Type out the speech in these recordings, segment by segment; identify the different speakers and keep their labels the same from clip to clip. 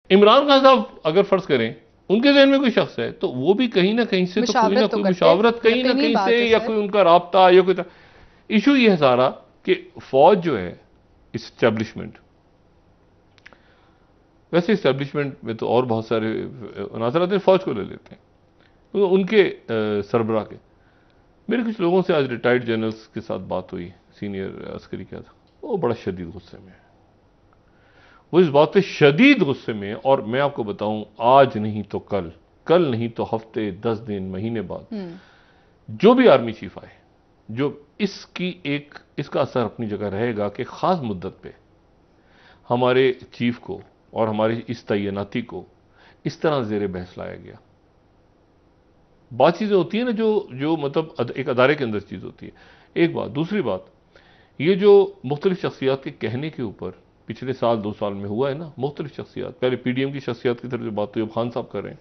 Speaker 1: इमरान खान साहब अगर फर्ज करें उनके जहन में कोई शख्स है तो वो भी कहीं ना कहीं से तो कोई ना कोई मुशावरत कहीं ना कहीं से या कोई उनका राब्ता या कोई इशू ये है सारा कि फौज जो है इस्टेब्लिशमेंट, वैसे इस्टेब्लिशमेंट में तो और बहुत सारे अनासर आते हैं, फौज को ले लेते हैं तो उनके सरबराह के। मेरे कुछ लोगों से आज रिटायर्ड जनरल्स के साथ बात हुई, सीनियर अस्करी क्या था, वो बड़ा शदीद गुस्से में है, वो इस बात पे शदीद गुस्से में है। और मैं आपको बताऊं, आज नहीं तो कल, कल नहीं तो हफ्ते, 10 दिन, महीने बाद जो भी आर्मी चीफ आए, जो इसका असर अपनी जगह रहेगा कि खास मुद्दत पे हमारे चीफ को और हमारी इस तैनाती को इस तरह जेर बहस लाया गया। बात चीजें होती है ना जो मतलब एक अदारे के अंदर चीज होती है, एक बात। दूसरी बात, ये जो मुख्तलिफ शख्सियात के कहने के ऊपर पिछले साल 2 साल में हुआ है ना, मुख्तलिफ शख्सियात, पहले पीडीएम की शख्सियात की तरफ जो बात हुई, अब खान साहब कर रहे हैं,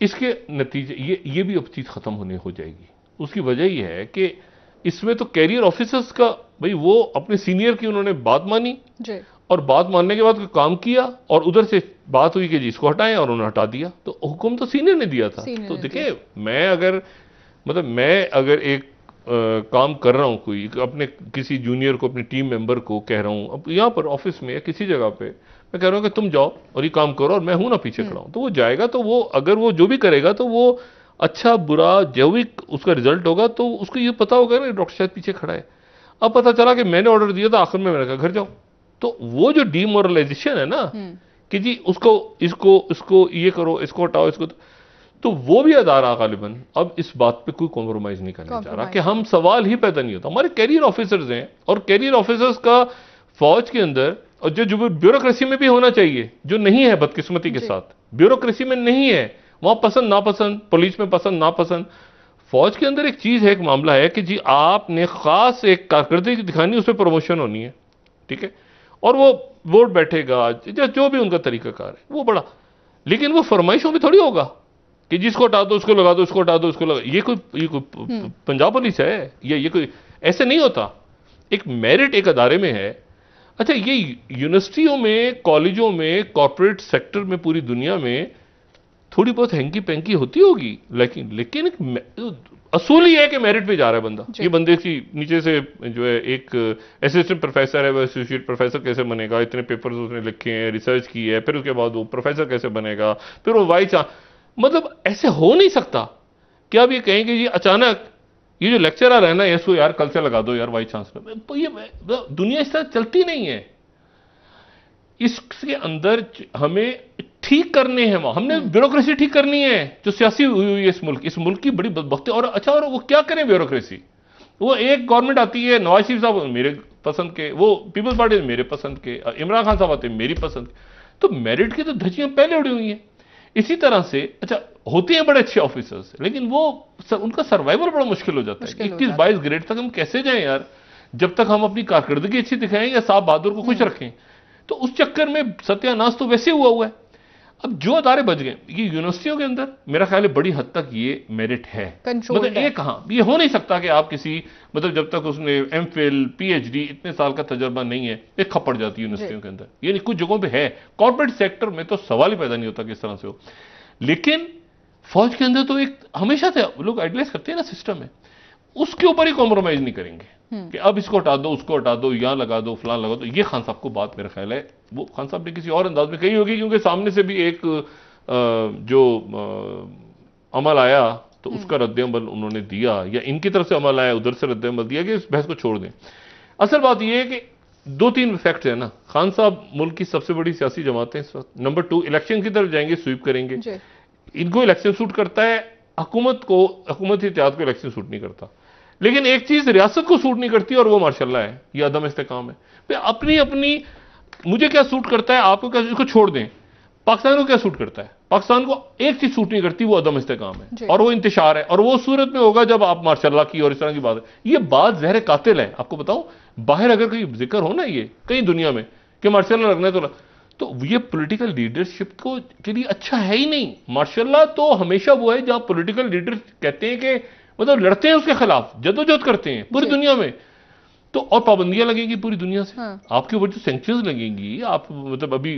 Speaker 1: इसके नतीजे ये भी अब चीज खत्म होने हो जाएगी। उसकी वजह यह है कि इसमें तो कैरियर ऑफिसर्स का, भाई वो अपने सीनियर की उन्होंने बात मानी और बात मानने के बाद कोई काम किया और उधर से बात हुई कि जी इसको हटाएं और उन्होंने हटा दिया, तो हुक्म तो सीनियर ने दिया था। तो देखिए, मैं अगर एक काम कर रहा हूं, कोई अपने किसी जूनियर को, अपने टीम मेंबर को कह रहा हूं, अब यहां पर ऑफिस में या किसी जगह पे मैं कह रहा हूं कि तुम जाओ और ये काम करो और मैं हूं ना पीछे खड़ा हूं, तो वो जाएगा, तो वो अगर वो जो भी करेगा तो वो अच्छा बुरा जो भी उसका रिजल्ट होगा तो उसको ये पता होगा ना डॉक्टर शायद पीछे खड़ा है। अब पता चला कि मैंने ऑर्डर दिया था, आखिर में मैंने कहा घर जाओ, तो वो जो डीमोरलाइजेशन है ना कि जी इसको ये करो, इसको हटाओ, इसको, तो वो भी अदारा गालिबन अब इस बात पे कोई कॉम्प्रोमाइज नहीं करना चाह रहा कि हम सवाल ही पैदा नहीं होता। हमारे कैरियर ऑफिसर्स हैं और कैरियर ऑफिसर्स का फौज के अंदर और जो ब्यूरोक्रेसी में भी होना चाहिए, जो नहीं है बदकिस्मती के साथ, ब्यूरोक्रेसी में नहीं है, वहां पसंद नापसंद, पुलिस में पसंद नापसंद, फौज के अंदर एक चीज है, एक मामला है कि जी आपने खास एक कारकर्दगी दिखानी, उस पर प्रमोशन होनी है, ठीक है, और वो वोट बैठेगा, जो भी उनका तरीकाकार है वो बड़ा, लेकिन वो फरमाइशों में थोड़ी होगा कि जिसको हटा दो उसको लगा दो, उसको हटा दो उसको लगा। ये कोई पंजाब पुलिस है, ये कोई ऐसे नहीं होता। एक मेरिट एक अदारे में है। अच्छा, ये यूनिवर्सिटियों में, कॉलेजों में, कॉर्पोरेट सेक्टर में, पूरी दुनिया में थोड़ी बहुत हैंकी पैंकी होती होगी, लेकिन असूल ही है कि मेरिट पे जा रहा है बंदा। ये बंदे की नीचे से जो है एक असिस्टेंट प्रोफेसर है, वो एसोसिएट प्रोफेसर कैसे बनेगा, इतने पेपर्स उसने लिखे हैं, रिसर्च की है, फिर उसके बाद वो प्रोफेसर कैसे बनेगा, फिर वो वाइस, मतलब ऐसे हो नहीं सकता कि आप ये कहें कि ये अचानक ये जो लेक्चरर है ना, इसको यार कल से लगा दो यार वाइस चांसलर, तो ये दुनिया इस तरह चलती नहीं है। इसके अंदर हमें ठीक करने हैं, हमने ब्यूरोक्रेसी ठीक करनी है जो सियासी हुई है इस मुल्क की बड़ी बदबख्ती। और अच्छा, और वो क्या करें ब्यूरोक्रेसी, वो एक गवर्नमेंट आती है, नवाज शरीफ साहब मेरे पसंद के, वो पीपल्स पार्टी मेरे पसंद के, इमरान खान साहब आते हैं मेरी पसंद के, तो मेरिट की तो धज्जियां पहले उड़ी हुई हैं। इसी तरह से अच्छा होते हैं बड़े अच्छे ऑफिसर्स, लेकिन वो उनका सर्वाइवल बड़ा मुश्किल हो जाता है। 21-22 ग्रेड तक हम कैसे जाएं यार, जब तक हम अपनी कारकर्दगी अच्छी दिखाएं या साहब बहादुर को खुश रखें। तो उस चक्कर में सत्यानाश तो वैसे हुआ है। अब जो अदारे बच गए, ये यूनिवर्सिटियों के अंदर मेरा ख्याल है बड़ी हद तक ये मेरिट है, मतलब ये कहां, ये हो नहीं सकता कि आप किसी, मतलब जब तक उसने एमफिल पीएचडी इतने साल का तजर्बा नहीं है, एक खपड़ जाती है यूनिवर्सिटियों के अंदर। ये कुछ जगहों पे है, कॉर्पोरेट सेक्टर में तो सवाल ही पैदा नहीं होता किस तरह से हो, लेकिन फौज के अंदर तो एक हमेशा से लोग आइडियलाइज करते हैं ना सिस्टम में, उसके ऊपर ही कॉम्प्रोमाइज नहीं करेंगे कि अब इसको हटा दो, उसको हटा दो, यहां लगा दो, फलां लगा दो। ये खान साहब को बात मेरा ख्याल है वो खान साहब ने किसी और अंदाज में कही होगी, क्योंकि सामने से भी एक जो अमल आया तो उसका रद्द-ए-अमल उन्होंने दिया, या इनकी तरफ से अमल आया उधर से रद्द-ए-अमल दिया कि इस बहस को छोड़ दें। असल बात यह है कि 2-3 फैक्ट है ना, खान साहब मुल्क की सबसे बड़ी सियासी जमात है इस वक्त। नंबर 2, इलेक्शन की तरफ जाएंगे, स्वीप करेंगे, इनको इलेक्शन सूट करता है, हुकूमत इत्तेहाद को इलेक्शन सूट नहीं करता। लेकिन एक चीज रियासत को सूट नहीं करती और वो माशाल्लाह है, ये अदम इस्तेकाम है। अपनी अपनी मुझे क्या सूट करता है, आपको क्या, इसको छोड़ दें। पाकिस्तान को क्या सूट करता है, पाकिस्तान को एक चीज सूट नहीं करती, वो अदम इस्तेकाम है और वो इंतशार है, और वो सूरत में होगा जब आप माशाल्लाह की और इस तरह की बात है। ये बात जहर कातिल है, आपको बताऊं, बाहर अगर कोई जिक्र हो ना ये कहीं दुनिया में कि माशाल्लाह लगना है तो ये पॉलिटिकल लीडरशिप को के लिए अच्छा है ही नहीं। माशाल्लाह तो हमेशा वो है जहां पॉलिटिकल लीडर कहते हैं कि मतलब लड़ते हैं उसके खिलाफ, जदोजहद करते हैं पूरी दुनिया में। तो और पाबंदियां लगेंगी पूरी दुनिया से।
Speaker 2: हाँ।
Speaker 1: आपके ऊपर जो सैंक्शंस लगेंगी, आप मतलब अभी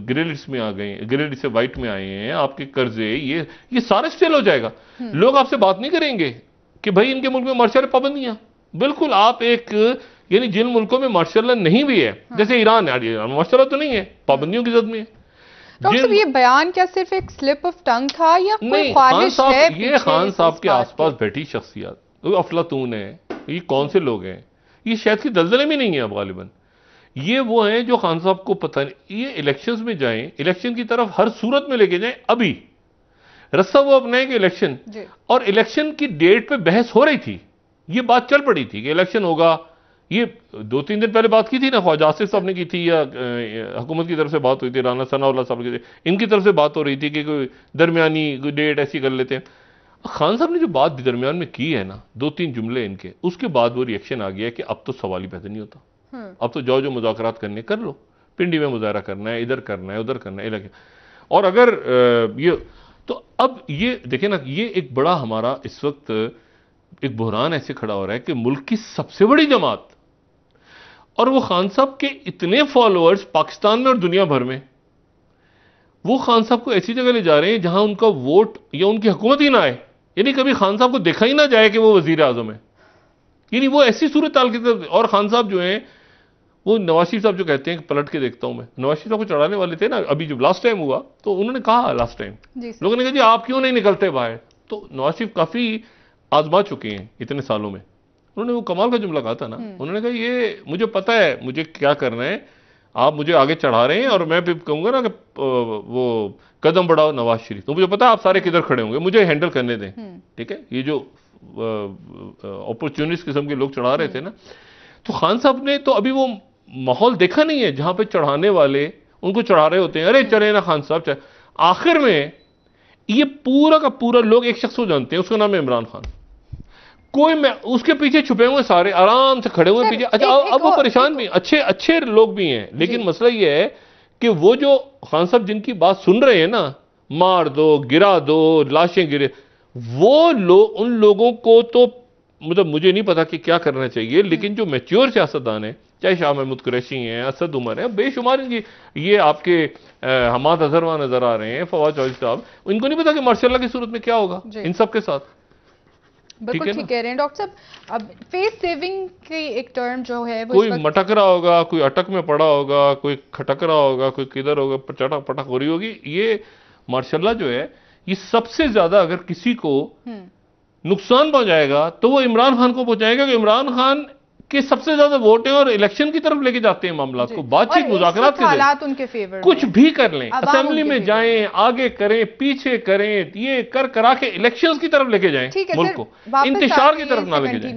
Speaker 1: ग्रे लिस्ट में आ गए, ग्रे लिस्ट से व्हाइट में आए हैं, आपके कर्जे ये सारे स्टेल हो जाएगा। लोग आपसे बात नहीं करेंगे कि भाई इनके मुल्क में मार्शल पाबंदियां। बिल्कुल आप एक, यानी जिन मुल्कों में मार्शल नहीं भी है, जैसे ईरान है, मार्शल तो नहीं है, पाबंदियों की जद में है।
Speaker 2: डॉक्टर साहब, ये बयान क्या सिर्फ एक स्लिप ऑफ टंग था या कोई ख्वाहिश है?
Speaker 1: ये खान साहब के आसपास बैठी शख्सियत, अफलातून है, ये कौन से लोग हैं, ये शायद की दलदले में नहीं है अब गालिबन। ये वो हैं जो खान साहब को पता नहीं, ये इलेक्शंस में जाएं, इलेक्शन की तरफ हर सूरत में लेके जाएं। अभी रस्सा वो अपनाएंगे इलेक्शन, और इलेक्शन की डेट पे बहस हो रही थी, ये बात चल पड़ी थी कि इलेक्शन होगा। ये 2-3 दिन पहले बात की थी ना, ख्वाजा आसिफ साहब ने की थी, या हुकूमत की तरफ से बात हुई थी, राना सनाउल्लाह साहब की, इनकी तरफ से बात हो रही थी कि कोई दरमियानी कोई डेट ऐसी कर लेते हैं। खान साहब ने जो बात दरमियान में की है ना, 2-3 जुमले इनके, उसके बाद वो रिएक्शन आ गया कि अब तो सवाल ही पैदा नहीं होता, अब तो जो मुज़ाकरात करने कर लो, पिंडी में मुजाहरा करना है, इधर करना है, उधर करना है। और अगर ये तो अब ये देखें ना, ये एक बड़ा हमारा इस वक्त एक बहरान ऐसे खड़ा हो रहा है कि मुल्क की सबसे बड़ी जमात, और वो खान साहब के इतने फॉलोअर्स पाकिस्तान में और दुनिया भर में, वो खान साहब को ऐसी जगह ले जा रहे हैं जहां उनका वोट या उनकी हुकूमत ही ना आए, यानी कभी खान साहब को देखा ही ना जाए कि वो वजीर आजम है, यानी वो ऐसी सूरत हाल की तरफ। और खान साहब जो हैं, वो नवाज शरीफ साहब जो कहते हैं कि पलट के देखता हूं मैं, नवाज शरीफ साहब को चढ़ाने वाले थे ना, अभी जब लास्ट टाइम हुआ तो उन्होंने कहा, लास्ट टाइम लोगों ने कहा जी आप क्यों नहीं निकलते बाहर, तो नवाज शरीफ काफी आजमा चुके हैं इतने सालों में। उन्होंने वो कमाल का जुमला कहा था ना, उन्होंने कहा ये मुझे पता है मुझे क्या करना है, आप मुझे आगे चढ़ा रहे हैं और मैं फिर कहूंगा ना कि वो कदम बढ़ाओ नवाज शरीफ, तो मुझे पता है आप सारे किधर खड़े होंगे, मुझे हैंडल करने दें। ठीक है, ये जो अपॉर्चुनिस्ट किस्म के लोग चढ़ा रहे थे ना, तो खान साहब ने तो अभी वो माहौल देखा नहीं है जहां पे चढ़ाने वाले उनको चढ़ा रहे होते हैं, अरे चले ना खान साहब। आखिर में ये पूरा का पूरा लोग एक शख्स को जानते हैं, उसका नाम है इमरान खान। कोई मैं उसके पीछे छुपे हुए सारे आराम से खड़े हुए पीछे। अच्छा, अब वो परेशान भी, अच्छे अच्छे लोग भी हैं, लेकिन मसला ये है कि वो जो खान साहब जिनकी बात सुन रहे हैं ना, मार दो, गिरा दो, लाशें गिरे, वो लोग, उन लोगों को तो मतलब मुझे नहीं पता कि क्या करना चाहिए, लेकिन जो मैच्योर सियासतदान है, चाहे शाह महमूद कुरैशी हैं, असद उमर है, बेशुमार इनकी, ये आपके हमाद अजहर वहां नजर आ रहे हैं, फवाद चौधरी साहब, इनको नहीं पता कि मार्शल के सूरत में क्या होगा इन सब के साथ।
Speaker 2: बिल्कुल ठीक कह रहे हैं डॉक्टर साहब। अब फेस सेविंग की एक टर्म जो है, वो
Speaker 1: कोई मटक रहा होगा, कोई अटक में पड़ा होगा, कोई खटक रहा होगा, कोई किधर होगा, चटक पटक हो रही होगी। ये मार्शल्लाह जो है, ये सबसे ज्यादा अगर किसी को नुकसान पहुंचाएगा तो वो इमरान खान को पहुंचाएगा, कि इमरान खान के सबसे ज्यादा वोट हैं और इलेक्शन की तरफ लेके जाते हैं मामला को, बातचीत मुज़ाकरात के
Speaker 2: हालात उनके फेवर में,
Speaker 1: कुछ भी कर लें, असेंबली में जाएं, आगे करें, पीछे करें, ये कर करा के इलेक्शंस की तरफ लेके जाएं, मुल्क को इंतशार की तरफ ना लेके जाएं।